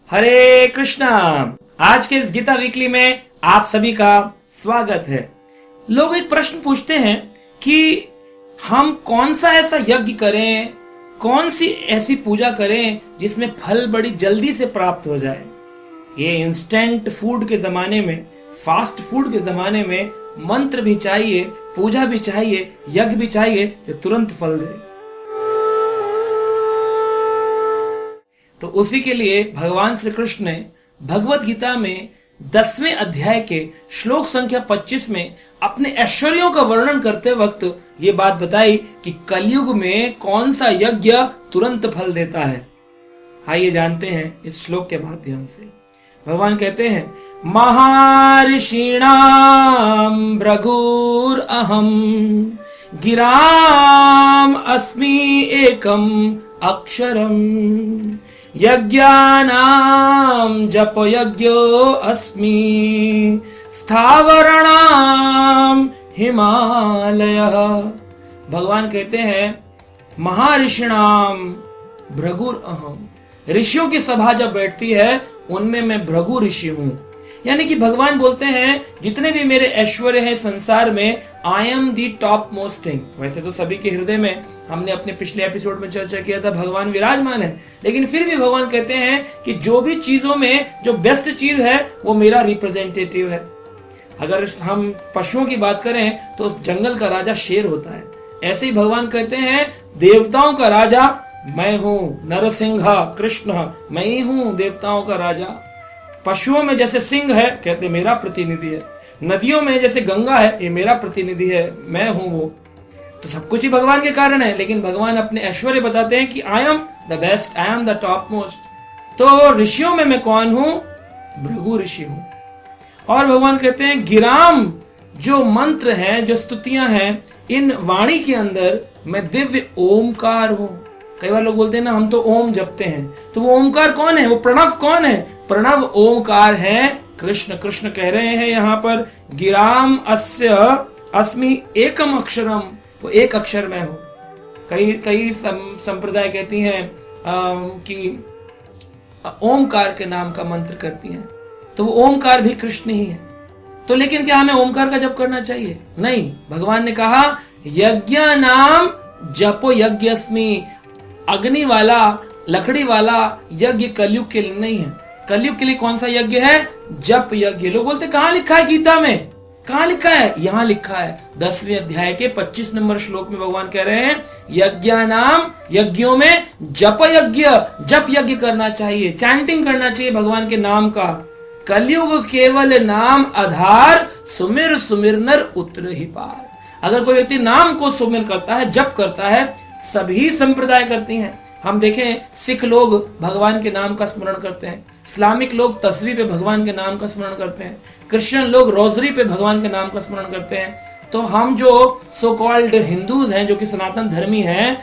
हरे कृष्णा। आज के इस गीता वीकली में आप सभी का स्वागत है। लोग एक प्रश्न पूछते हैं कि हम कौन सा ऐसा यज्ञ करें, कौन सी ऐसी पूजा करें जिसमें फल बड़ी जल्दी से प्राप्त हो जाए। ये इंस्टेंट फूड के जमाने में, फास्ट फूड के जमाने में मंत्र भी चाहिए, पूजा भी चाहिए, यज्ञ भी चाहिए जो तुरंत फल दे। तो उसी के लिए भगवान श्री कृष्ण ने भगवत गीता में 10वें अध्याय के श्लोक संख्या 25 में अपने ऐश्वर्यों का वर्णन करते वक्त ये बात बताई कि कलयुग में कौन सा यज्ञ तुरंत फल देता है। आइए जानते हैं इस श्लोक के माध्यम से। भगवान कहते हैं, महर्षिणाम भृगुर अहम गिराम अस्मि एकम अक्षरम यज्ञानाम जप यज्ञो अस्मि स्थावरणाम हिमालयः। भगवान कहते हैं, महर्षिणाम भृगुर अहम। ऋषियों की सभा जब बैठती है उनमें मैं भृगु ऋषि हूं। यानी कि भगवान बोलते हैं जितने भी मेरे ऐश्वर्य हैं संसार में, I am the top most thing. वैसे तो सभी के हृदय में, हमने अपने पिछले एपिसोड में चर्चा किया था, भगवान विराजमान है, लेकिन फिर भी भगवान कहते हैं कि जो भी चीजों में जो बेस्ट चीज है वो मेरा रिप्रेजेंटेटिव है। अगर हम पशुओं की बात करें तो जंगल का राजा शेर होता है। ऐसे ही भगवान कहते हैं देवताओं का राजा मैं हूं, नरसिंह कृष्ण, मैं ही हूं देवताओं का राजा। पशुओं में जैसे सिंह है, कहते मेरा प्रतिनिधि है। नदियों में जैसे गंगा है, ये मेरा प्रतिनिधि है, मैं हूं वो। तो सब कुछ ही भगवान के कारण है, लेकिन भगवान अपने ऐश्वर्य बताते हैं कि I am the best, I am the top most. तो ऋषियों में मैं कौन हूं? भृगु ऋषि हूं। और भगवान कहते हैं गिराम, जो मंत्र हैं, जो स्तुतियां हैं, इन वाणी के अंदर मैं दिव्य ओमकार हूं। कई बार लोग बोलते हैं ना, हम तो ओम जपते हैं, तो वो ओमकार कौन है? वो प्रणव कौन है? प्रणव ओमकार है कृष्ण। कृष्ण कह रहे हैं यहाँ पर, गिराम अस्य अस्मि एकम अक्षरम, वो एक अक्षर में हूं। कई संप्रदाय कहती हैं कि ओमकार के नाम का मंत्र करती हैं, तो वो ओमकार भी कृष्ण ही है। तो लेकिन क्या हमें ओमकार का जप करना चाहिए? नहीं। भगवान ने कहा यज्ञ नाम जपो यज्ञस्मि। अग्नि वाला, लकड़ी वाला यज्ञ कलयुग के लिए नहीं है। कलयुग के लिए कौन सा यज्ञ है? जप यज्ञ। लोग बोलते कहां लिखा है गीता में? कहां लिखा है? यहां लिखा है 10वें अध्याय के 25 नंबर श्लोक में। भगवान कह रहे हैं यज्ञानाम, यज्ञों में जप यज्ञ, जप यज्ञ करना चाहिए, चैंटिंग करना चाहिए भगवान के नाम का। कलयुग केवल नाम आधार, सुमिर सुमिर नर उतर ही पार। अगर कोई व्यक्ति नाम को सुमिर करता है, जप करता है, सभी संप्रदाय करती हैं। हम देखें, सिख लोग भगवान के नाम का स्मरण करते हैं, इस्लामिक लोग तस्वीर पे भगवान के नाम का स्मरण करते हैं, क्रिश्चियन लोग रोजरी पे भगवान के नाम का स्मरण करते हैं। तो हम जो सो कॉल्ड हिंदूज हैं, जो कि सनातन धर्मी हैं,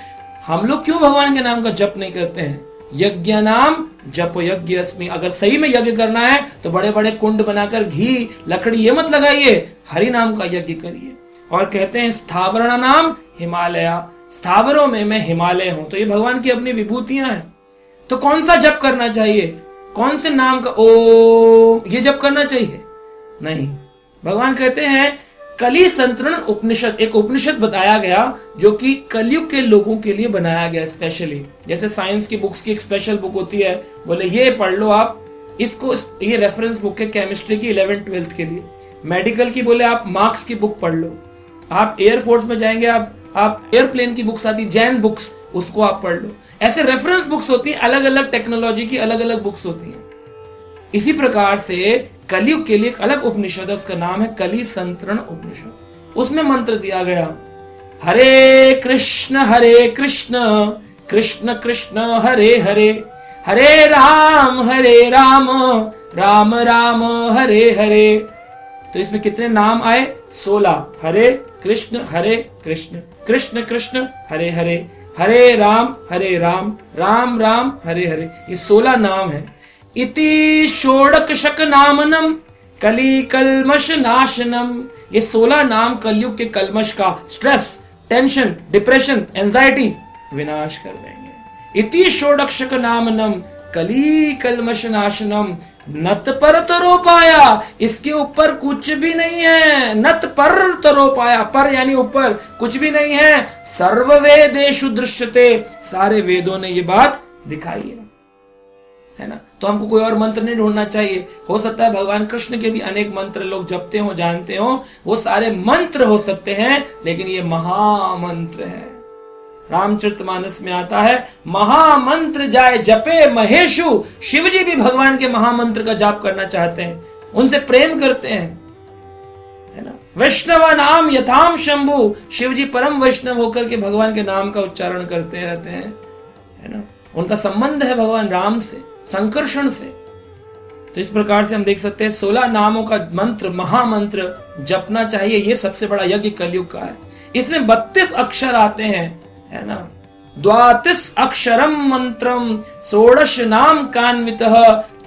हम लोग क्यों भगवान के नाम का जप नहीं करते हैं? यज्ञ नाम जप यज्ञ अस्मि। अगर सही में यज्ञ करना है तो बड़े बड़े कुंड बनाकर घी लकड़ी ये मत लगाइए, हरि नाम का यज्ञ करिए। और कहते हैं स्थावरण नाम हिमालय, स्थावरों में मैं हिमालय हूं। तो ये भगवान की अपनी विभूतियां हैं। तो कौन सा जप करना चाहिए? कौन से नाम का ओम ये जप करना चाहिए? नहीं। भगवान कहते हैं कली संतरण उपनिषद, एक उपनिषद बताया गया जो कि कलयुग के लोगों के लिए बनाया गया स्पेशली। जैसे साइंस की बुक्स की एक स्पेशल बुक होती है, बोले ये पढ़ लो आप इसको, ये रेफरेंस बुक है केमिस्ट्री की 11th 12th के लिए। मेडिकल की बोले आप मार्क्स की बुक पढ़ लो। आप एयरफोर्स में जाएंगे, आप एयरप्लेन की बुक्स आती, जैन बुक्स, उसको आप पढ़ लो। ऐसे रेफरेंस बुक्स होती हैं, अलग अलग टेक्नोलॉजी की अलग अलग बुक्स होती हैं। इसी प्रकार से कलयुग के लिए एक अलग उपनिषद है, उसका नाम है कली संतरण उपनिषद। उसमें मंत्र दिया गया हरे कृष्ण कृष्ण कृष्ण हरे हरे, हरे राम राम राम हरे हरे। तो इसमें कितने नाम आए? 16। हरे कृष्ण कृष्ण कृष्ण हरे हरे, हरे राम राम राम हरे हरे। ये 16 नाम है। इति षोडशक नामनम कली कलमश नाशनम। ये 16 नाम कलयुग के कलमश का, स्ट्रेस, टेंशन, डिप्रेशन, एंजाइटी विनाश कर देंगे। इति षोडशक नामनम कली कलमश नाशनम, नत पर तरो पाया, इसके ऊपर कुछ भी नहीं है। नत पर तरो पाया, पर यानी ऊपर, कुछ भी नहीं है। सर्व वेदेषु दृश्यते, सारे वेदों ने ये बात दिखाई है ना। तो हमको कोई और मंत्र नहीं ढूंढना चाहिए। हो सकता है भगवान कृष्ण के भी अनेक मंत्र लोग जपते हो, जानते हो, वो सारे मंत्र हो सकते हैं, लेकिन ये महामंत्र है। रामचरितमानस में आता है, महामंत्र जाय जपे महेशु। शिव जी भी भगवान के महामंत्र का जाप करना चाहते हैं, उनसे प्रेम करते हैं, है ना। वैष्णव नाम यथाम शंभु, शिव जी परम वैष्णव होकर के भगवान के नाम का उच्चारण करते रहते हैं, है ना। उनका संबंध है भगवान राम से, संकर्षण से। तो इस प्रकार से हम देख सकते हैं 16 नामों का मंत्र, महामंत्र जपना चाहिए। ये सबसे बड़ा यज्ञ कलयुग का है। इसमें 32 अक्षर आते हैं, है ना। 32 अक्षरम मंत्रम 16 नाम कान्वितः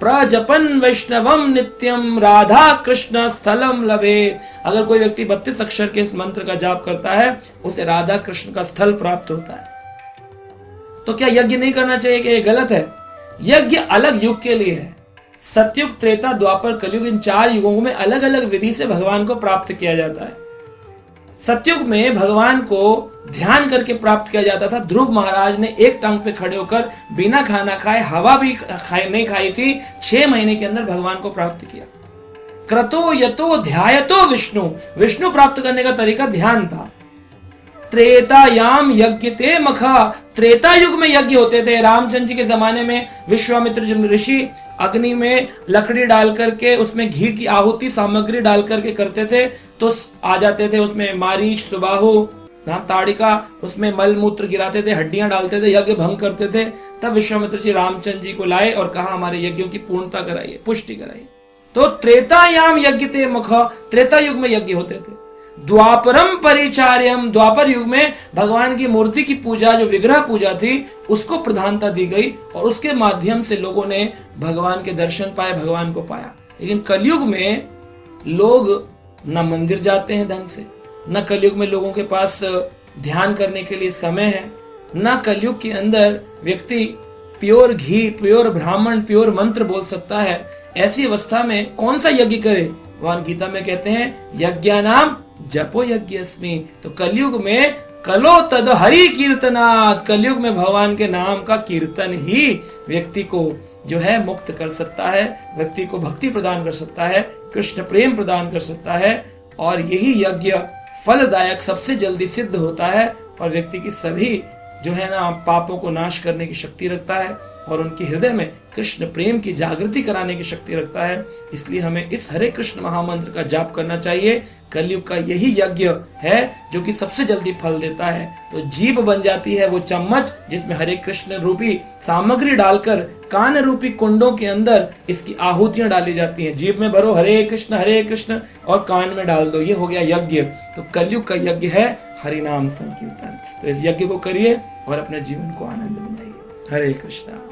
प्रजपन वैष्णवम नित्यम राधा कृष्ण स्थलम लभे। अगर कोई व्यक्ति 32 अक्षर के इस मंत्र का जाप करता है, उसे राधा कृष्ण का स्थल प्राप्त होता है। तो क्या यज्ञ नहीं करना चाहिए? कि ये गलत है? यज्ञ अलग युग के लिए है। सतयुग, त्रेता, द्वापर, कलयुग, इन 4 युगों में अलग अलग विधि से भगवान को प्राप्त किया जाता है। सतयुग में भगवान को ध्यान करके प्राप्त किया जाता था। ध्रुव महाराज ने एक टांग पे खड़े होकर बिना खाना खाए, हवा भी नहीं खाई थी, 6 महीने के अंदर भगवान को प्राप्त किया। क्रतो यतो ध्यायतो विष्णु, विष्णु प्राप्त करने का तरीका ध्यान था। त्रेतायाम यज्ञ ते मखा, त्रेता युग में यज्ञ होते थे। रामचंद्र जी के जमाने में विश्वामित्र ऋषि अग्नि में लकड़ी डाल करके उसमें घी की आहुति सामग्री डाल करके करते थे, तो आ जाते थे उसमें मारीच, सुबाहु, ताड़िका, उसमें मल मूत्र गिराते थे, हड्डियां डालते थे, यज्ञ भंग करते थे। तब विश्वामित्र जी रामचंद्र जी को लाए और कहा हमारे यज्ञों की पूर्णता कराइए, पुष्टि कराइए। तो त्रेतायाम यज्ञ ते मखा, त्रेता युग में यज्ञ होते थे। द्वापरम परिचार्यम, द्वापर युग में भगवान की मूर्ति की पूजा, जो विग्रह पूजा थी, उसको प्रधानता दी गई और उसके माध्यम से लोगों ने भगवान के दर्शन पाए, भगवान को पाया। लेकिन कलयुग में लोग न मंदिर जाते हैं ढंग से, न कलयुग में लोगों के पास ध्यान करने के लिए समय है, न कलयुग के अंदर व्यक्ति प्योर घी, प्योर ब्राह्मण, प्योर मंत्र बोल सकता है। ऐसी अवस्था में कौन सा यज्ञ करे? भगवान गीता में कहते हैं यज्ञानाम जपो यज्ञस्मि। तो कलयुग में कलो तद हरि कीर्तनात्, कलयुग में भगवान के नाम का कीर्तन ही व्यक्ति को जो है मुक्त कर सकता है, व्यक्ति को भक्ति प्रदान कर सकता है, कृष्ण प्रेम प्रदान कर सकता है। और यही यज्ञ फलदायक सबसे जल्दी सिद्ध होता है और व्यक्ति की सभी जो है ना पापों को नाश करने की शक्ति रखता है और उनके हृदय में कृष्ण प्रेम की जागृति कराने की शक्ति रखता है। इसलिए हमें इस हरे कृष्ण महामंत्र का जाप करना चाहिए। कलयुग का यही यज्ञ है जो कि सबसे जल्दी फल देता है। तो जीभ बन जाती है वो चम्मच जिसमें हरे कृष्ण रूपी सामग्री डालकर कान रूपी कुंडों के अंदर इसकी आहुतियां डाली जाती हैं। जीभ में भरो हरे कृष्ण और कान में डाल दो, ये हो गया यज्ञ। तो कलयुग का यज्ञ है हरिनाम संकीर्तन। तो इस यज्ञ को करिए और अपने जीवन को आनंद बनाइए। हरे कृष्णा।